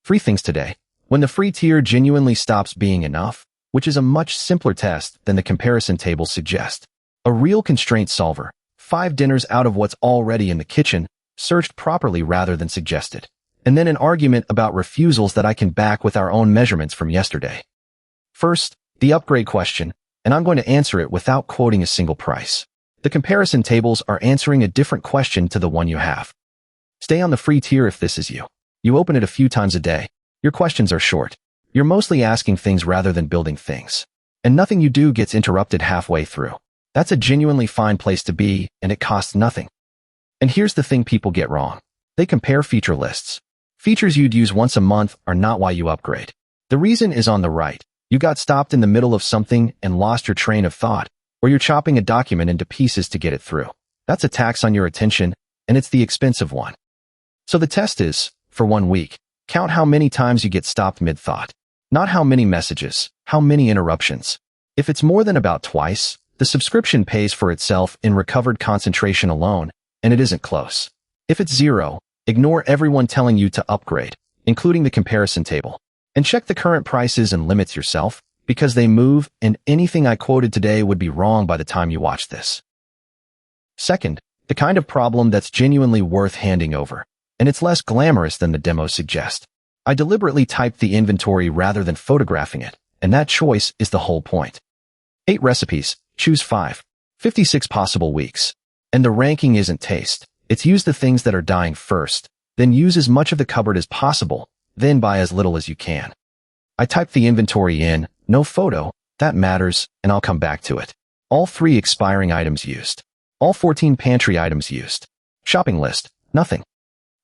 Free things today. When the free tier genuinely stops being enough, which is a much simpler test than the comparison tables suggest. A real constraint solver. 5 dinners out of what's already in the kitchen, searched properly rather than suggested. And then an argument about refusals that I can back with our own measurements from yesterday. First, the upgrade question, and I'm going to answer it without quoting a single price. The comparison tables are answering a different question to the one you have. Stay on the free tier if this is you. You open it a few times a day. Your questions are short. You're mostly asking things rather than building things. And nothing you do gets interrupted halfway through. That's a genuinely fine place to be, and it costs nothing. And here's the thing people get wrong. They compare feature lists. Features you'd use once a month are not why you upgrade. The reason is on the right. You got stopped in the middle of something and lost your train of thought, or you're chopping a document into pieces to get it through. That's a tax on your attention, and it's the expensive one. So the test is, for 1 week, count how many times you get stopped mid-thought. Not how many messages, how many interruptions. If it's more than about twice, the subscription pays for itself in recovered concentration alone, and it isn't close. If it's 0, ignore everyone telling you to upgrade, including the comparison table. And check the current prices and limits yourself, because they move, and anything I quoted today would be wrong by the time you watch this. Second, the kind of problem that's genuinely worth handing over, and it's less glamorous than the demos suggest. I deliberately typed the inventory rather than photographing it, and that choice is the whole point. 8 recipes, choose 5. 56 possible weeks. And the ranking isn't taste. It's use the things that are dying first, then use as much of the cupboard as possible, then buy as little as you can. I typed the inventory in, no photo, that matters, and I'll come back to it. All 3 expiring items used. All 14 pantry items used. Shopping list, nothing.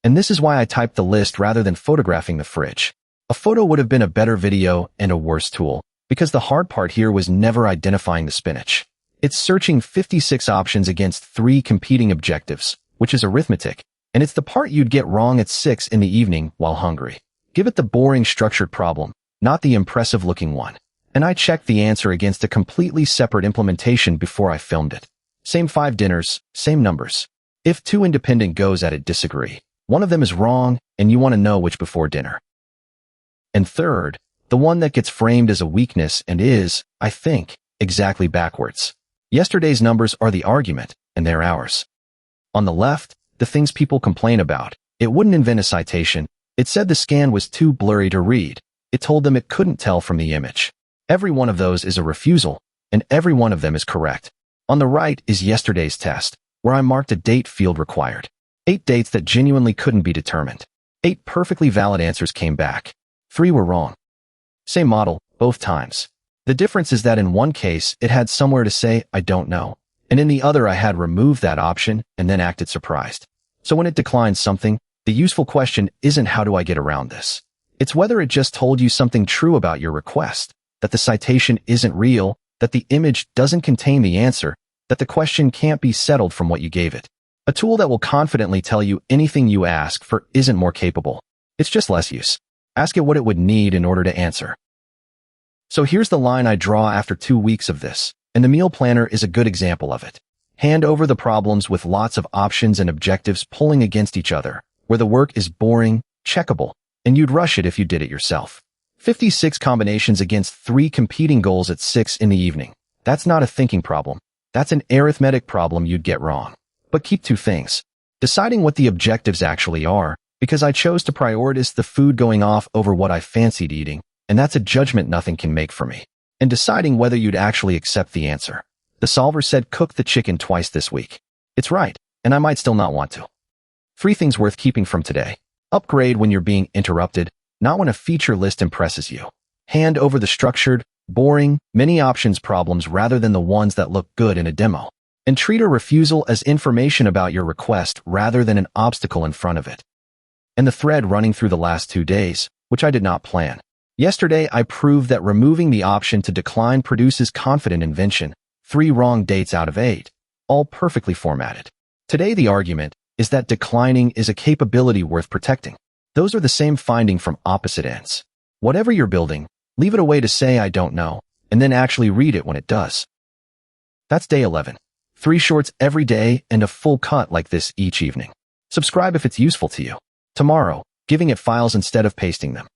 And this is why I typed the list rather than photographing the fridge. A photo would have been a better video and a worse tool, because the hard part here was never identifying the spinach. It's searching 56 options against 3 competing objectives, which is arithmetic, and it's the part you'd get wrong at 6 in the evening while hungry. Give it the boring structured problem, not the impressive-looking one. And I checked the answer against a completely separate implementation before I filmed it. Same 5 dinners, same numbers. If 2 independent goes at it disagree, one of them is wrong, and you want to know which before dinner. And third, the one that gets framed as a weakness and is, I think, exactly backwards. Yesterday's numbers are the argument, and they're ours. On the left, the things people complain about. It wouldn't invent a citation. It said the scan was too blurry to read. It told them it couldn't tell from the image. Every one of those is a refusal, and every one of them is correct. On the right is yesterday's test, where I marked a date field required. 8 dates that genuinely couldn't be determined. 8 perfectly valid answers came back. 3 were wrong. Same model, both times. The difference is that in one case, it had somewhere to say, I don't know. And in the other, I had removed that option and then acted surprised. So when it declines something, the useful question isn't how do I get around this? It's whether it just told you something true about your request, that the citation isn't real, that the image doesn't contain the answer, that the question can't be settled from what you gave it. A tool that will confidently tell you anything you ask for isn't more capable. It's just less use. Ask it what it would need in order to answer. So here's the line I draw after 2 weeks of this, and the meal planner is a good example of it. Hand over the problems with lots of options and objectives pulling against each other, where the work is boring, checkable, and you'd rush it if you did it yourself. 56 combinations against 3 competing goals at 6 in the evening. That's not a thinking problem. That's an arithmetic problem you'd get wrong. But keep 2 things. Deciding what the objectives actually are, because I chose to prioritize the food going off over what I fancied eating, and that's a judgment nothing can make for me. And deciding whether you'd actually accept the answer. The solver said cook the chicken twice this week. It's right, and I might still not want to. 3 things worth keeping from today. Upgrade when you're being interrupted, not when a feature list impresses you. Hand over the structured, boring, many options problems rather than the ones that look good in a demo. And treat a refusal as information about your request rather than an obstacle in front of it. And the thread running through the last 2 days, which I did not plan. Yesterday, I proved that removing the option to decline produces confident invention. 3 wrong dates out of 8, all perfectly formatted. Today, the argument is that declining is a capability worth protecting. Those are the same finding from opposite ends. Whatever you're building, leave it away to say I don't know, and then actually read it when it does. That's day 11. 3 shorts every day and a full cut like this each evening. Subscribe if it's useful to you. Tomorrow, giving it files instead of pasting them.